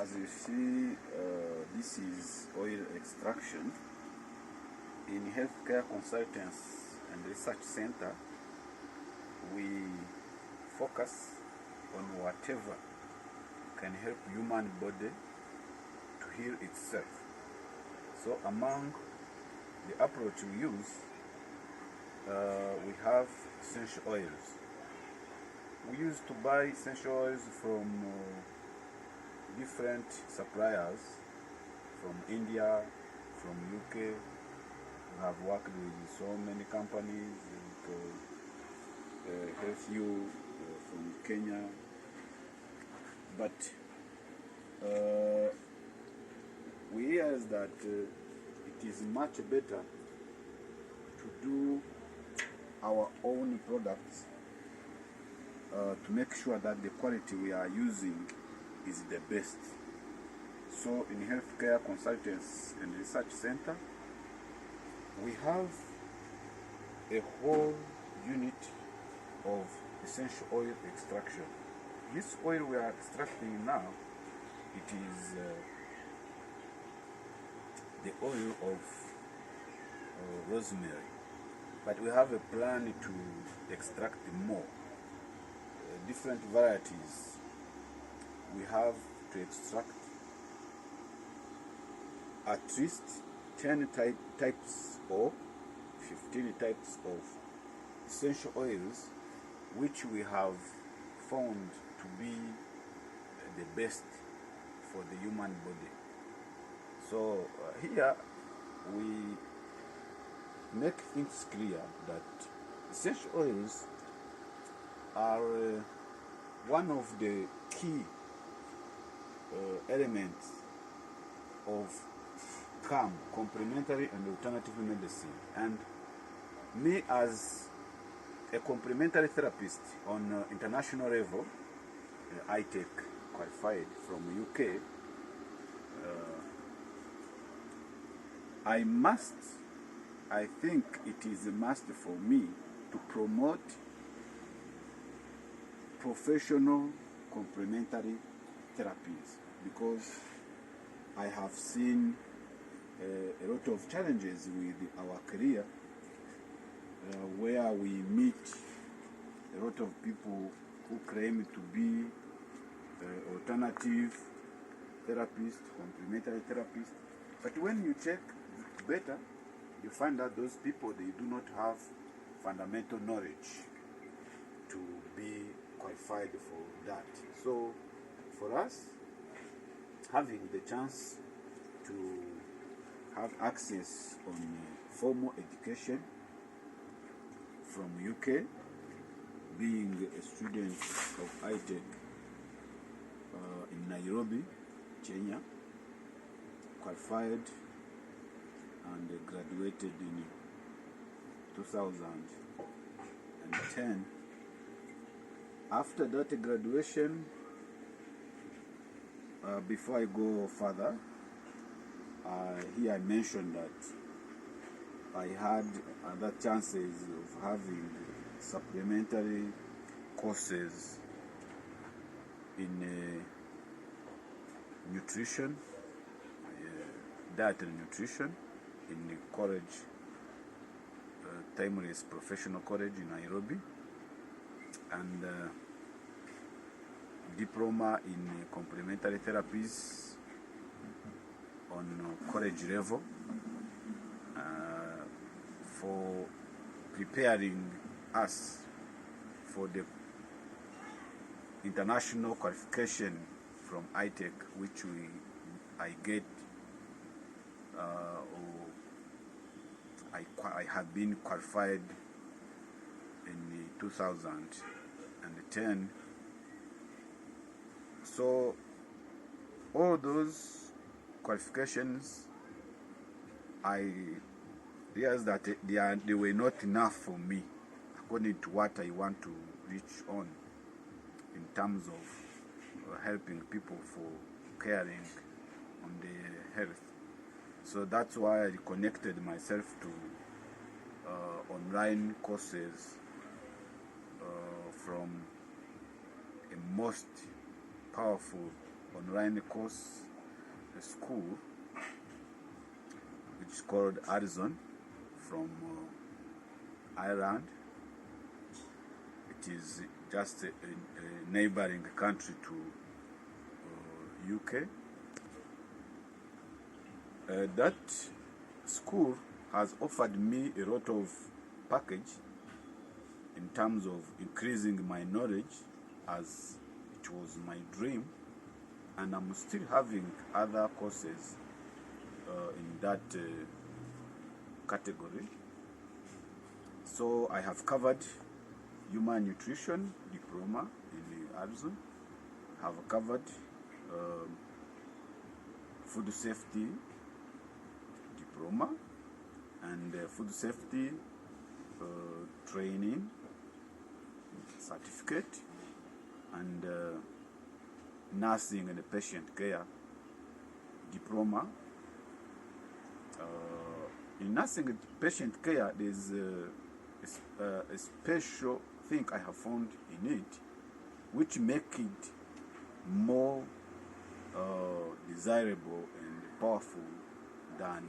As you see, this is oil extraction. In Healthcare Consultants and Research Center, we focus on whatever can help human body to heal itself. So among the approach we use, we have essential oils. We used to buy essential oils from different suppliers, from India, from UK. We have worked with so many companies, like HealthU from Kenya. But we realized that it is much better to do our own products to make sure that the quality we are using is the best. So in Healthcare Consultants and Research Center, we have a whole unit of essential oil extraction. This oil we are extracting now, it is the oil of rosemary, but we have a plan to extract more different varieties. We have to extract at least 10 types or 15 types of essential oils, which we have found to be the best for the human body. So here we make things clear that essential oils are one of the key elements of CAM, complementary and alternative medicine. And me, as a complementary therapist on international level, ITech qualified from UK, I think it is a must for me to promote professional complementary therapies, because I have seen a lot of challenges with our career where we meet a lot of people who claim to be alternative therapists, complementary therapists, but when you check better, you find that those people, they do not have fundamental knowledge to be qualified for that. So for us, having the chance to have access on formal education from UK, being a student of ITech in Nairobi, Kenya, qualified and graduated in 2010. After that graduation, before I go further, here I mentioned that I had other chances of having supplementary courses in nutrition, diet and nutrition, in the college, Timeless Professional College in Nairobi, and diploma in complementary therapies on college level for preparing us for the international qualification from ITech, which I get, I have been qualified in 2010. So all those qualifications, I realized that they were not enough for me according to what I want to reach on in terms of helping people for caring on their health. So that's why I reconnected myself to online courses from a most powerful online course, a school which is called Arizon from Ireland. It is just a neighboring country to UK. That school has offered me a lot of package in terms of increasing my knowledge, as it was my dream, and I'm still having other courses in that category. So I have covered human nutrition diploma in Arizona, have covered food safety diploma and food safety training certificate, and nursing and patient care diploma. In nursing and patient care, there's a special thing I have found in it, which make it more desirable and powerful than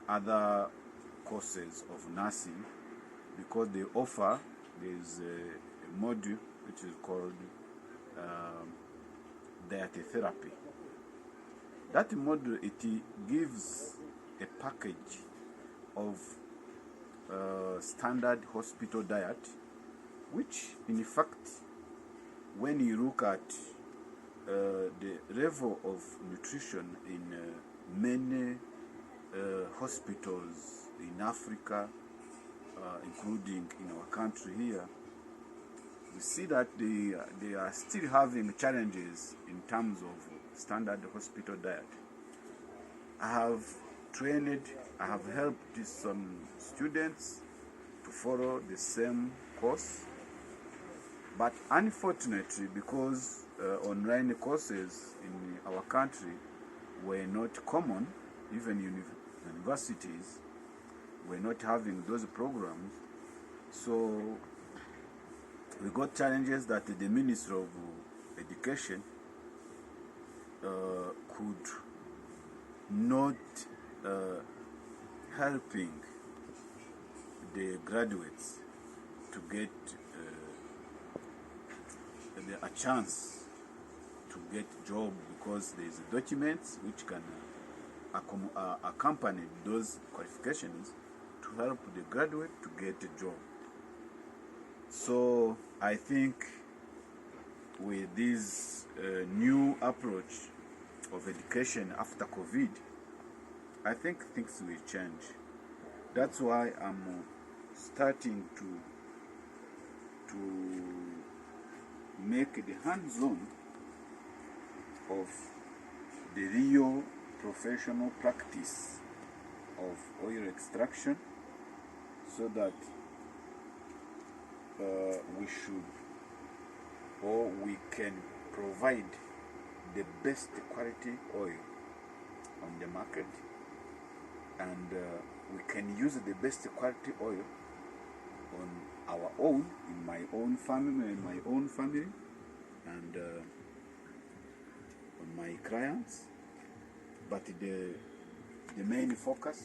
other courses of nursing, because they offer, there's a module which is called dietary. That module, it gives a package of standard hospital diet, which in fact, when you look at the level of nutrition in many hospitals in Africa, including in our country here, we see that they are still having challenges in terms of standard hospital diet. I have trained, I have helped some students to follow the same course, but unfortunately, because online courses in our country were not common, even universities were not having those programs, so we got challenges that the Ministry of Education could not helping the graduates to get a chance to get job, because there is documents which can accompany those qualifications to help the graduate to get a job. So I think with this new approach of education after COVID, I think things will change. That's why I'm starting to make the hands-on of the real professional practice of oil extraction, so that we should, or we can provide the best quality oil on the market, and we can use the best quality oil on our own, in my own family, and on my clients. But the main focus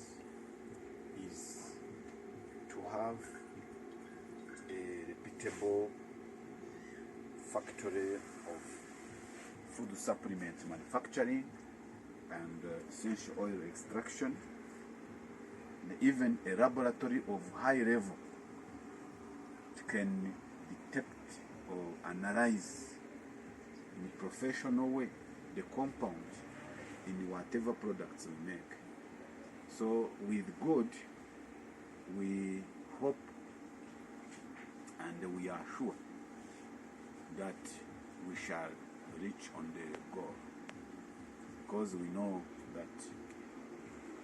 is to have a reputable factory of food supplement manufacturing and essential oil extraction, and even a laboratory of high level that can detect or analyze in a professional way the compounds in whatever products we make. So with God, we hope and we are sure that we shall reach on the goal, because we know that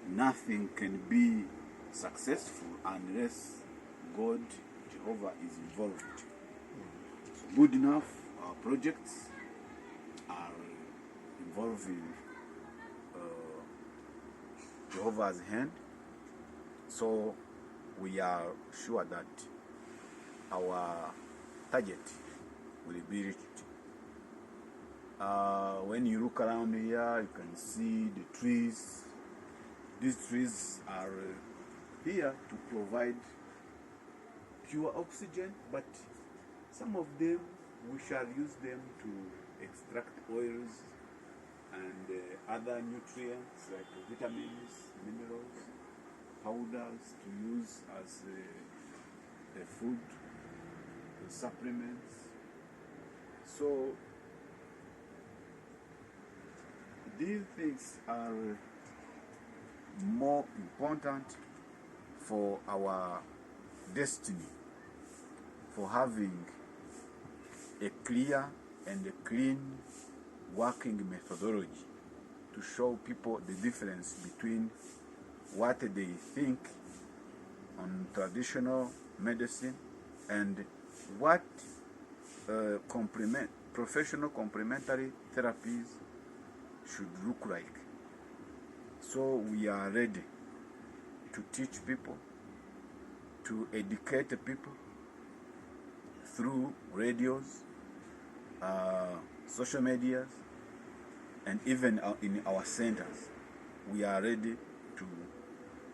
nothing can be successful unless God, Jehovah, is involved. So good enough, our projects are involving Jehovah's hand, so we are sure that our target will be reached When you look around here, you can see the trees. These trees are here to provide pure oxygen, but some of them we shall use them to extract oils and other nutrients like vitamins, minerals, powders to use as food, supplements. So these things are more important for our destiny, for having a clear and a clean working methodology to show people the difference between what they think on traditional medicine and what professional complementary therapies should look like. So we are ready to teach people, to educate people through radios, social medias, and even in our centers. We are ready to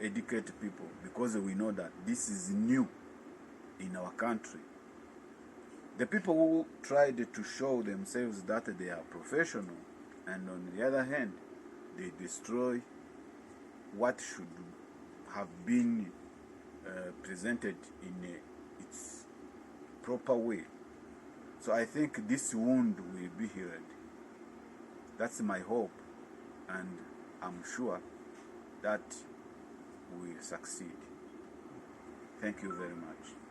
educate people because we know that this is new in our country. The people who tried to show themselves that they are professional, and on the other hand, they destroy what should have been presented in its proper way. So I think this wound will be healed. That's my hope, and I'm sure that we will succeed. Thank you very much.